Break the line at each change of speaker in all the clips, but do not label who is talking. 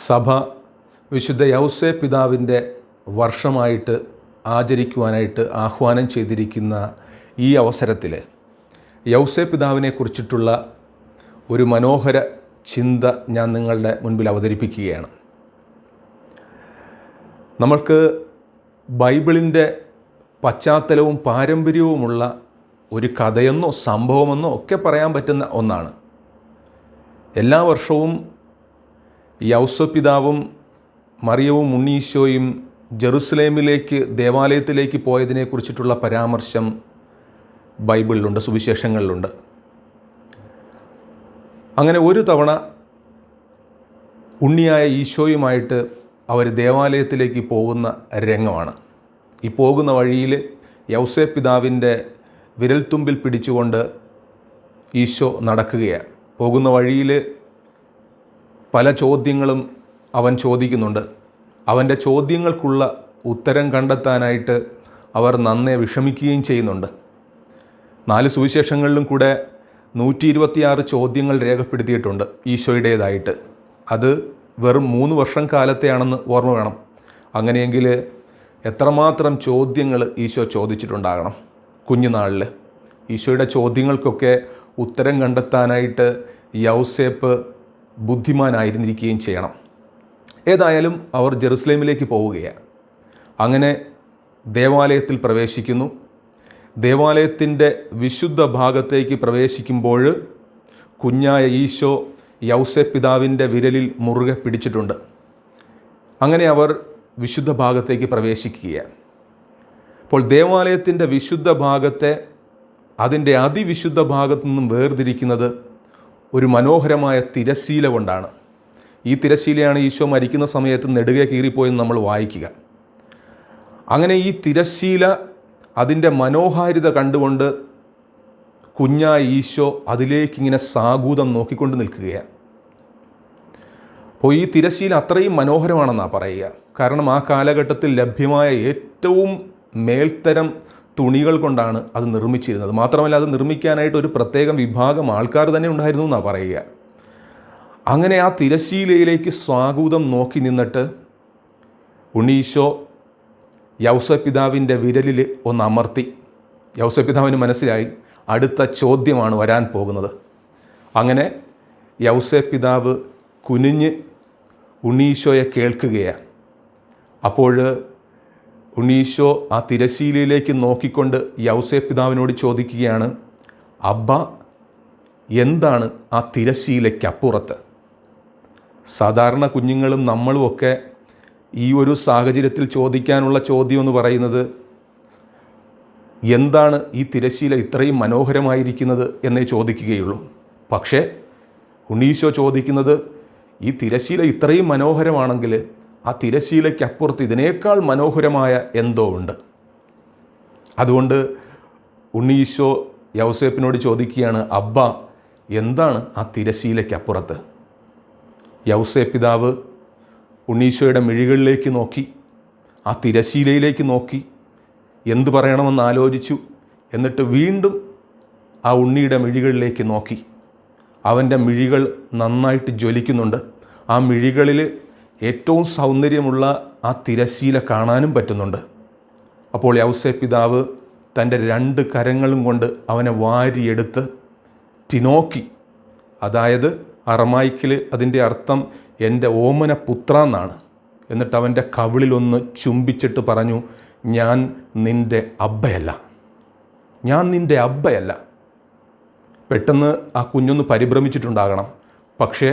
സഭ വിശുദ്ധ യൗസേ പിതാവിൻ്റെ വർഷമായിട്ട് ആചരിക്കുവാനായിട്ട് ആഹ്വാനം ചെയ്തിരിക്കുന്ന ഈ അവസരത്തിൽ യൗസേ പിതാവിനെ കുറിച്ചിട്ടുള്ള ഒരു മനോഹര ചിന്ത ഞാൻ നിങ്ങളുടെ മുൻപിൽ അവതരിപ്പിക്കുകയാണ്. നമ്മൾക്ക് ബൈബിളിൻ്റെ പശ്ചാത്തലവും പാരമ്പര്യവുമുള്ള ഒരു കഥയെന്നോ സംഭവമെന്നോ ഒക്കെ പറയാൻ പറ്റുന്ന ഒന്നാണ്. എല്ലാ വർഷവും യൗസേ പിതാവും മറിയവും ഉണ്ണീശോയും ജെറുസലേമിലേക്ക് ദേവാലയത്തിലേക്ക് പോയതിനെക്കുറിച്ചിട്ടുള്ള പരാമർശം ബൈബിളിലുണ്ട്, സുവിശേഷങ്ങളിലുണ്ട്. അങ്ങനെ ഒരു തവണ ഉണ്ണിയായ ഈശോയുമായിട്ട് അവർ ദേവാലയത്തിലേക്ക് പോകുന്ന രംഗമാണ്. ഈ പോകുന്ന വഴിയിൽ യൗസേ പിതാവിൻ്റെ വിരൽത്തുമ്പിൽ പിടിച്ചുകൊണ്ട് ഈശോ നടക്കുകയാണ്. പോകുന്ന വഴിയിൽ പല ചോദ്യങ്ങളും അവൻ ചോദിക്കുന്നുണ്ട്. അവൻ്റെ ചോദ്യങ്ങൾക്കുള്ള ഉത്തരം കണ്ടെത്താനായിട്ട് അവർ നന്നേ വിഷമിക്കുകയും ചെയ്യുന്നുണ്ട്. 4 സുവിശേഷങ്ങളിലും കൂടെ 126 ചോദ്യങ്ങൾ രേഖപ്പെടുത്തിയിട്ടുണ്ട് ഈശോയുടേതായിട്ട്. അത് വെറും 3 വർഷം കാലത്തെയാണെന്ന് ഓർമ്മ വേണം. അങ്ങനെയെങ്കിൽ എത്രമാത്രം ചോദ്യങ്ങൾ ഈശോ ചോദിച്ചിട്ടുണ്ടാകണം കുഞ്ഞുനാളിൽ. ഈശോയുടെ ചോദ്യങ്ങൾക്കൊക്കെ ഉത്തരം കണ്ടെത്താനായിട്ട് യൗസേപ്പ് ബുദ്ധിമാനായിരുന്നിരിക്കുകയും ചെയ്യണം. ഏതായാലും അവർ ജെറുസലേമിലേക്ക് പോവുകയാണ്. അങ്ങനെ ദേവാലയത്തിൽ പ്രവേശിക്കുന്നു. ദേവാലയത്തിൻ്റെ വിശുദ്ധ ഭാഗത്തേക്ക് പ്രവേശിക്കുമ്പോൾ കുഞ്ഞായ ഈശോ യൗസേ പിതാവിൻ്റെ വിരലിൽ മുറുകെ പിടിച്ചിട്ടുണ്ട്. അങ്ങനെ അവർ വിശുദ്ധ ഭാഗത്തേക്ക് പ്രവേശിക്കുകയാണ്. അപ്പോൾ ദേവാലയത്തിൻ്റെ വിശുദ്ധ ഭാഗത്തെ അതിൻ്റെ അതിവിശുദ്ധ ഭാഗത്തു നിന്നും വേർതിരിക്കുന്നത് ഒരു മനോഹരമായ തിരശ്ശീല കൊണ്ടാണ്. ഈ തിരശ്ശീലയാണ് ഈശോ മരിക്കുന്ന സമയത്ത് നെടുകെ കീറിപ്പോയെന്ന് നമ്മൾ വായിക്കുക. അങ്ങനെ ഈ തിരശ്ശീല അതിൻ്റെ മനോഹാരിത കണ്ടുകൊണ്ട് കുഞ്ഞായ ഈശോ അതിലേക്കിങ്ങനെ സാഗൂതം നോക്കിക്കൊണ്ട് നിൽക്കുകയാണ്. അപ്പോൾ ഈ തിരശ്ശീല അത്രയും മനോഹരമാണെന്നാണ് പറയുക. കാരണം ആ കാലഘട്ടത്തിൽ ലഭ്യമായ ഏറ്റവും മേൽത്തരം തുണികൾ കൊണ്ടാണ് അത് നിർമ്മിച്ചിരുന്നത്. മാത്രമല്ല അത് നിർമ്മിക്കാനായിട്ട് ഒരു പ്രത്യേകം വിഭാഗം ആൾക്കാർ തന്നെ ഉണ്ടായിരുന്നു എന്നാണ് പറയുക. അങ്ങനെ ആ തിരശ്ശീലയിലേക്ക് സ്വാഗതം നോക്കി നിന്നിട്ട് ഉണ്ണീശോ യൗസേ പിതാവിൻ്റെ വിരലിൽ ഒന്ന് അമർത്തി. യൗസേ പിതാവിന് മനസ്സിലായി അടുത്ത ചോദ്യമാണ് വരാൻ പോകുന്നത്. അങ്ങനെ യൗസേ പിതാവ് കുനിഞ്ഞ് ഉണ്ണീശോയെ കേൾക്കുകയാണ്. അപ്പോൾ ഉണ്ണീശോ ആ തിരശ്ശീലയിലേക്ക് നോക്കിക്കൊണ്ട് യൗസേ പിതാവിനോട് ചോദിക്കുകയാണ്, അബ്ബ, എന്താണ് ആ തിരശ്ശീലയ്ക്കപ്പുറത്ത്? സാധാരണ കുഞ്ഞുങ്ങളും നമ്മളുമൊക്കെ ഈ ഒരു സാഹചര്യത്തിൽ ചോദിക്കാനുള്ള ചോദ്യം എന്ന് പറയുന്നത്, എന്താണ് ഈ തിരശ്ശീല ഇത്രയും മനോഹരമായിരിക്കുന്നത് എന്നേ ചോദിക്കുകയുള്ളൂ. പക്ഷേ ഉണ്ണീശോ ചോദിക്കുന്നത്, ഈ തിരശ്ശീല ഇത്രയും മനോഹരമാണെങ്കിൽ ആ തിരശ്ശീലയ്ക്കപ്പുറത്ത് ഇതിനേക്കാൾ മനോഹരമായ എന്തോ ഉണ്ട്. അതുകൊണ്ട് ഉണ്ണീശോ യൗസേപ്പിനോട് ചോദിക്കുകയാണ്, അബ്ബ, എന്താണ് ആ തിരശ്ശീലയ്ക്കപ്പുറത്ത്? യൗസേ പിതാവ് ഉണ്ണീശോയുടെ മിഴികളിലേക്ക് നോക്കി, ആ തിരശ്ശീലയിലേക്ക് നോക്കി, എന്തു പറയണമെന്ന് ആലോചിച്ചു. എന്നിട്ട് വീണ്ടും ആ ഉണ്ണിയുടെ മിഴികളിലേക്ക് നോക്കി. അവൻ്റെ മിഴികൾ നന്നായിട്ട് ജ്വലിക്കുന്നുണ്ട്. ആ മിഴികളിൽ ഏറ്റവും സൗന്ദര്യമുള്ള ആ തിരശ്ശീല കാണാനും പറ്റുന്നുണ്ട്. അപ്പോൾ യൗസേ പിതാവ് തൻ്റെ 2 കരങ്ങളും കൊണ്ട് അവനെ വാരിയെടുത്ത് ടിനോക്കി, അതായത് അറമായിക്കിൽ അതിൻ്റെ അർത്ഥം എൻ്റെ ഓമന പുത്ര എന്നാണ്. എന്നിട്ട് അവൻ്റെ കവിളിലൊന്ന് ചുംബിച്ചിട്ട് പറഞ്ഞു, ഞാൻ നിൻ്റെ അബ്ബയല്ല, ഞാൻ നിൻ്റെ അബ്ബയല്ല. പെട്ടെന്ന് ആ കുഞ്ഞൊന്ന് പരിഭ്രമിച്ചിട്ടുണ്ടാകണം. പക്ഷേ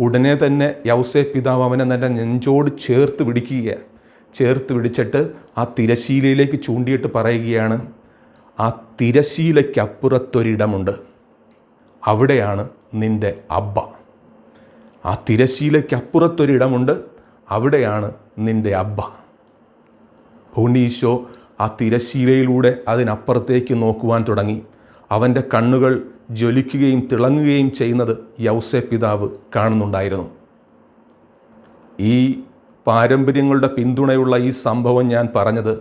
ഉടനെ തന്നെ യൗസേ പിതാവ് അവനെ തന്നെ നെഞ്ചോട് ചേർത്ത് പിടിക്കുകയാണ്. ചേർത്ത് പിടിച്ചിട്ട് ആ തിരശ്ശീലയിലേക്ക് ചൂണ്ടിയിട്ട് പറയുകയാണ്, ആ തിരശ്ശീലയ്ക്കപ്പുറത്തൊരിടമുണ്ട്, അവിടെയാണ് നിൻ്റെ അബ്ബ. ആ തിരശ്ശീലയ്ക്കപ്പുറത്തൊരിടമുണ്ട്, അവിടെയാണ് നിൻ്റെ അബ്ബ. ഉണ്ണീശോ ആ തിരശ്ശീലയിലൂടെ അതിനപ്പുറത്തേക്ക് നോക്കുവാൻ തുടങ്ങി. അവൻ്റെ കണ്ണുകൾ ജ്വലിക്കുകയും തിളങ്ങുകയും ചെയ്യുന്നത് യൗസേ പിതാവ് കാണുന്നുണ്ടായിരുന്നു. ഈ പാരമ്പര്യങ്ങളുടെ പിന്തുണയുള്ള ഈ സംഭവം ഞാൻ പറഞ്ഞത്,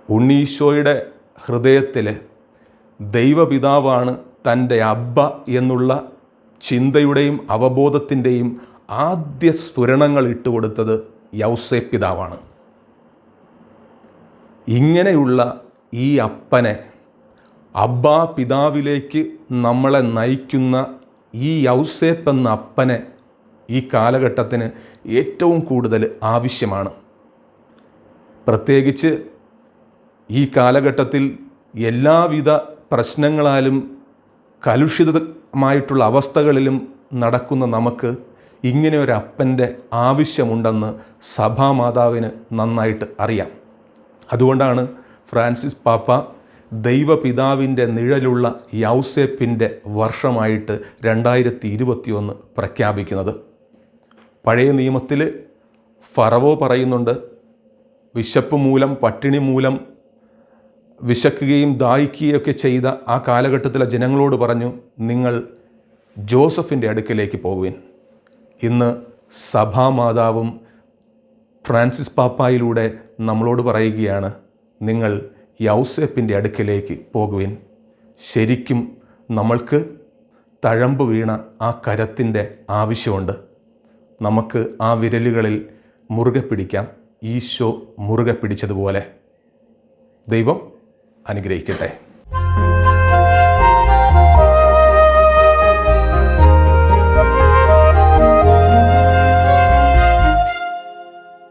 ഉണ്ണീശോയുടെ ഹൃദയത്തിൽ ദൈവപിതാവാണ് തൻ്റെ അബ്ബ എന്നുള്ള ചിന്തയുടെയും അവബോധത്തിൻ്റെയും ആദ്യ സ്ഫുരണങ്ങൾ ഇട്ടുകൊടുത്തത് യൗസേപ്പ് പിതാവാണ്. ഇങ്ങനെയുള്ള ഈ അപ്പനെ, അബ്ബാ പിതാവിലേക്ക് നമ്മളെ നയിക്കുന്ന ഈ യൗസേപ്പ് എന്ന അപ്പനെ ഈ കാലഘട്ടത്തിന് ഏറ്റവും കൂടുതൽ ആവശ്യമാണ്. പ്രത്യേകിച്ച് ഈ കാലഘട്ടത്തിൽ എല്ലാവിധ പ്രശ്നങ്ങളാലും കലുഷിതമായിട്ടുള്ള അവസ്ഥകളിലും നടക്കുന്ന നമുക്ക് ഇങ്ങനെ ഒരു അപ്പൻ്റെ ആവശ്യമുണ്ടെന്ന് സഭാമാതാവിന് നന്നായിട്ട് അറിയാം. അതുകൊണ്ടാണ് ഫ്രാൻസിസ് പാപ്പ ദൈവപിതാവിൻ്റെ നിഴലുള്ള യൗസേപ്പിൻ്റെ വർഷമായിട്ട് 2021 പ്രഖ്യാപിക്കുന്നത്. പഴയ നിയമത്തിൽ ഫറവോ പറയുന്നുണ്ട്, വിശപ്പ് മൂലം, പട്ടിണി മൂലം വിശക്കുകയും ദാഹിക്കുകയൊക്കെ ചെയ്ത ആ കാലഘട്ടത്തിലെ ജനങ്ങളോട് പറഞ്ഞു, നിങ്ങൾ ജോസഫിൻ്റെ അടുക്കലേക്ക് പോകുവിൻ. ഇന്ന് സഭാമാതാവും ഫ്രാൻസിസ് പാപ്പായിലൂടെ നമ്മളോട് പറയുകയാണ്, നിങ്ങൾ യൗസേപ്പിൻ്റെ അടുക്കലേക്ക് പോകുവിൻ. ശരിക്കും നമ്മൾക്ക് തഴമ്പ് വീണ ആ കരത്തിൻ്റെ ആവശ്യമുണ്ട്. നമുക്ക് ആ വിരലുകളിൽ മുറുകെ പിടിക്കാം, ഈശോ മുറുകെ പിടിച്ചതുപോലെ. ദൈവം അനുഗ്രഹിക്കട്ടെ.